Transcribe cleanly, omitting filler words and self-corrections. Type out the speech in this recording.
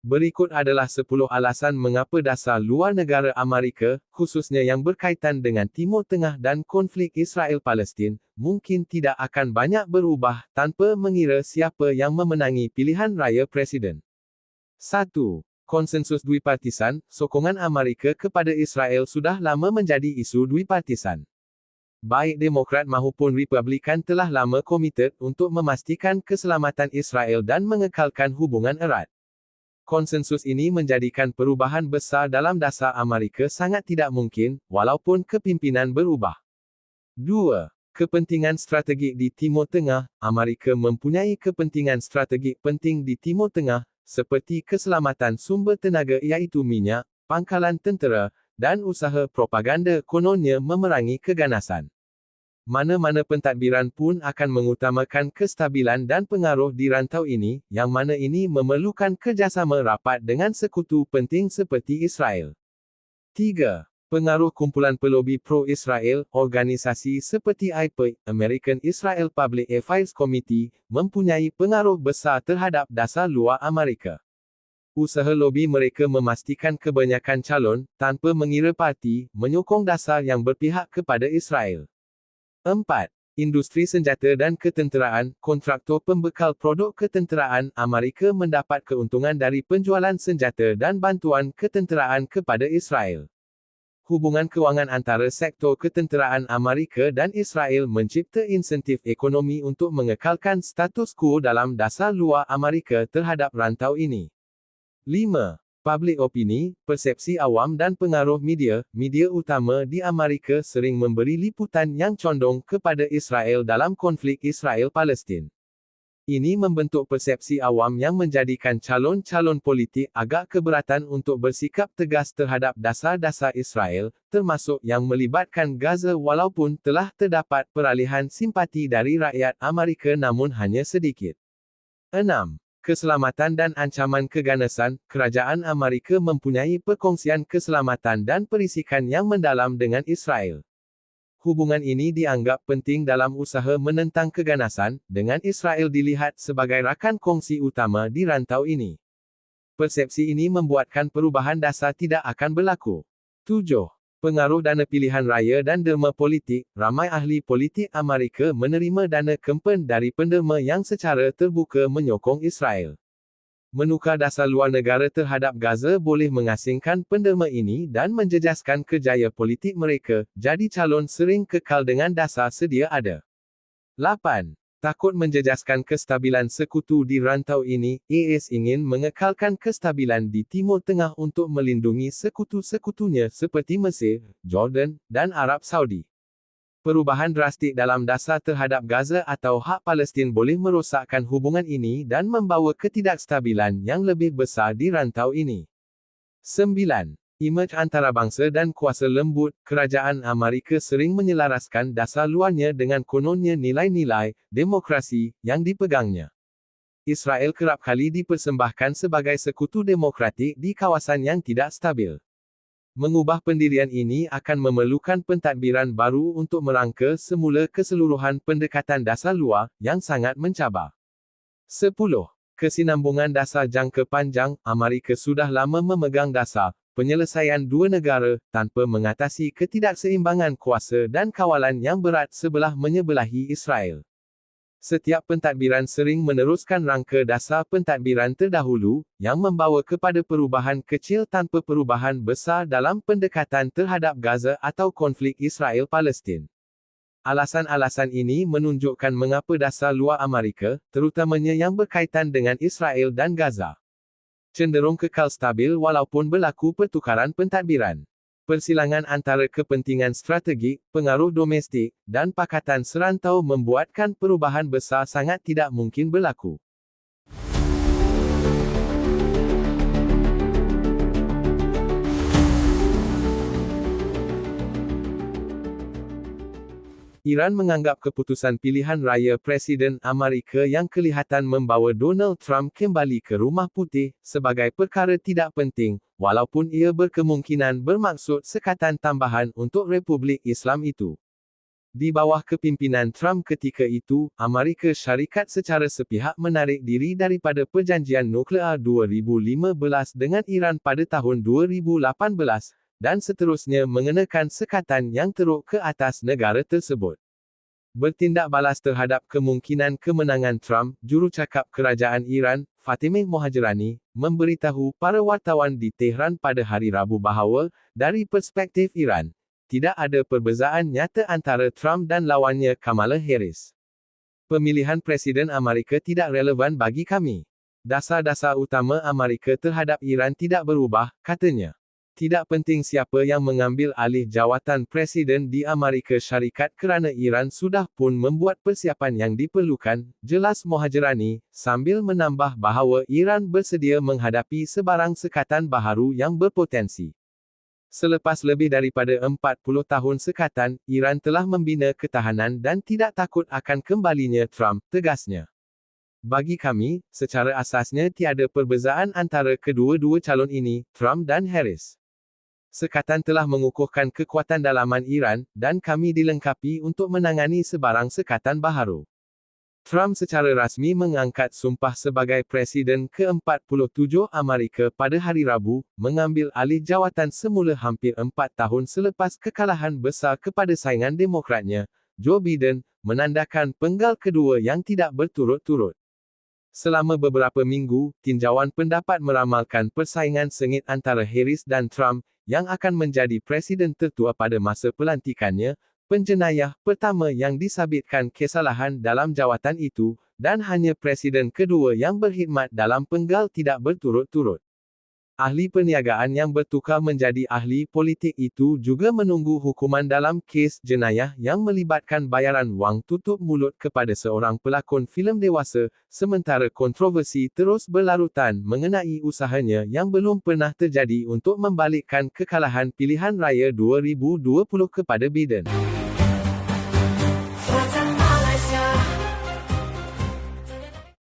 Berikut adalah 10 alasan mengapa dasar luar negara Amerika, khususnya yang berkaitan dengan Timur Tengah dan konflik Israel-Palestin, mungkin tidak akan banyak berubah tanpa mengira siapa yang memenangi pilihan raya presiden. 1. Konsensus Dwipartisan, sokongan Amerika kepada Israel sudah lama menjadi isu dwipartisan. Baik Demokrat maupun Republikan telah lama komited untuk memastikan keselamatan Israel dan mengekalkan hubungan erat. Konsensus ini menjadikan perubahan besar dalam dasar Amerika sangat tidak mungkin, walaupun kepimpinan berubah. 2. Kepentingan strategik di Timur Tengah. Amerika mempunyai kepentingan strategik penting di Timur Tengah, seperti keselamatan sumber tenaga iaitu minyak, pangkalan tentera, dan usaha propaganda kononnya memerangi keganasan. Mana-mana pentadbiran pun akan mengutamakan kestabilan dan pengaruh di rantau ini, yang mana ini memerlukan kerjasama rapat dengan sekutu penting seperti Israel. 3. Pengaruh kumpulan pelobi pro-Israel, organisasi seperti AIPAC, American Israel Public Affairs Committee, mempunyai pengaruh besar terhadap dasar luar Amerika. Usaha lobi mereka memastikan kebanyakan calon, tanpa mengira parti, menyokong dasar yang berpihak kepada Israel. 4. Industri senjata dan ketenteraan. Kontraktor pembekal produk ketenteraan Amerika mendapat keuntungan dari penjualan senjata dan bantuan ketenteraan kepada Israel. Hubungan kewangan antara sektor ketenteraan Amerika dan Israel mencipta insentif ekonomi untuk mengekalkan status quo dalam dasar luar Amerika terhadap rantau ini. 5. Public opini, persepsi awam dan pengaruh media. Media utama di Amerika sering memberi liputan yang condong kepada Israel dalam konflik Israel-Palestin. Ini membentuk persepsi awam yang menjadikan calon-calon politik agak keberatan untuk bersikap tegas terhadap dasar-dasar Israel, termasuk yang melibatkan Gaza walaupun telah terdapat peralihan simpati dari rakyat Amerika namun hanya sedikit. 6. Keselamatan dan ancaman keganasan. Kerajaan Amerika mempunyai perkongsian keselamatan dan perisikan yang mendalam dengan Israel. Hubungan ini dianggap penting dalam usaha menentang keganasan, dengan Israel dilihat sebagai rakan kongsi utama di rantau ini. Persepsi ini membuatkan perubahan dasar tidak akan berlaku. 7. Pengaruh dana pilihan raya dan derma politik. Ramai ahli politik Amerika menerima dana kempen dari penderma yang secara terbuka menyokong Israel. Menukar dasar luar negara terhadap Gaza boleh mengasingkan penderma ini dan menjejaskan kerjaya politik mereka, jadi calon sering kekal dengan dasar sedia ada. 8. Takut menjejaskan kestabilan sekutu di rantau ini, AS ingin mengekalkan kestabilan di Timur Tengah untuk melindungi sekutu-sekutunya seperti Mesir, Jordan, dan Arab Saudi. Perubahan drastik dalam dasar terhadap Gaza atau hak Palestin boleh merosakkan hubungan ini dan membawa ketidakstabilan yang lebih besar di rantau ini. 9. Imej antarabangsa dan kuasa lembut. Kerajaan Amerika sering menyelaraskan dasar luarnya dengan kononnya nilai-nilai demokrasi yang dipegangnya. Israel kerap kali dipersembahkan sebagai sekutu demokratik di kawasan yang tidak stabil. Mengubah pendirian ini akan memerlukan pentadbiran baru untuk merangka semula keseluruhan pendekatan dasar luar yang sangat mencabar. 10. Kesinambungan dasar jangka panjang. Amerika sudah lama memegang dasar penyelesaian dua negara, tanpa mengatasi ketidakseimbangan kuasa dan kawalan yang berat sebelah menyebelahi Israel. Setiap pentadbiran sering meneruskan rangka dasar pentadbiran terdahulu, yang membawa kepada perubahan kecil tanpa perubahan besar dalam pendekatan terhadap Gaza atau konflik Israel-Palestin. Alasan-alasan ini menunjukkan mengapa dasar luar Amerika, terutamanya yang berkaitan dengan Israel dan Gaza, cenderung kekal stabil walaupun berlaku pertukaran pentadbiran. Persilangan antara kepentingan strategik, pengaruh domestik, dan pakatan serantau membuatkan perubahan besar sangat tidak mungkin berlaku. Iran menganggap keputusan pilihan raya Presiden Amerika yang kelihatan membawa Donald Trump kembali ke Rumah Putih sebagai perkara tidak penting, walaupun ia berkemungkinan bermaksud sekatan tambahan untuk Republik Islam itu. Di bawah kepimpinan Trump ketika itu, Amerika Syarikat secara sepihak menarik diri daripada perjanjian nuklear 2015 dengan Iran pada tahun 2018, dan seterusnya mengenakan sekatan yang teruk ke atas negara tersebut. Bertindak balas terhadap kemungkinan kemenangan Trump, jurucakap kerajaan Iran, Fatimah Mohajerani, memberitahu para wartawan di Tehran pada hari Rabu bahawa, dari perspektif Iran, tidak ada perbezaan nyata antara Trump dan lawannya Kamala Harris. Pemilihan Presiden Amerika tidak relevan bagi kami. Dasar-dasar utama Amerika terhadap Iran tidak berubah, katanya. Tidak penting siapa yang mengambil alih jawatan Presiden di Amerika Syarikat kerana Iran sudah pun membuat persiapan yang diperlukan, jelas Mohajerani, sambil menambah bahawa Iran bersedia menghadapi sebarang sekatan baharu yang berpotensi. Selepas lebih daripada 40 tahun sekatan, Iran telah membina ketahanan dan tidak takut akan kembalinya Trump, tegasnya. Bagi kami, secara asasnya tiada perbezaan antara kedua-dua calon ini, Trump dan Harris. Sekatan telah mengukuhkan kekuatan dalaman Iran, dan kami dilengkapi untuk menangani sebarang sekatan baharu. Trump secara rasmi mengangkat sumpah sebagai Presiden ke-47 Amerika pada hari Rabu, mengambil alih jawatan semula hampir 4 tahun selepas kekalahan besar kepada saingan Demokratnya, Joe Biden, menandakan penggal kedua yang tidak berturut-turut. Selama beberapa minggu, tinjauan pendapat meramalkan persaingan sengit antara Harris dan Trump, yang akan menjadi Presiden tertua pada masa pelantikannya, penjenayah pertama yang disabitkan kesalahan dalam jawatan itu, dan hanya Presiden kedua yang berkhidmat dalam penggal tidak berturut-turut. Ahli perniagaan yang bertukar menjadi ahli politik itu juga menunggu hukuman dalam kes jenayah yang melibatkan bayaran wang tutup mulut kepada seorang pelakon filem dewasa, sementara kontroversi terus berlarutan mengenai usahanya yang belum pernah terjadi untuk membalikkan kekalahan pilihan raya 2020 kepada Biden.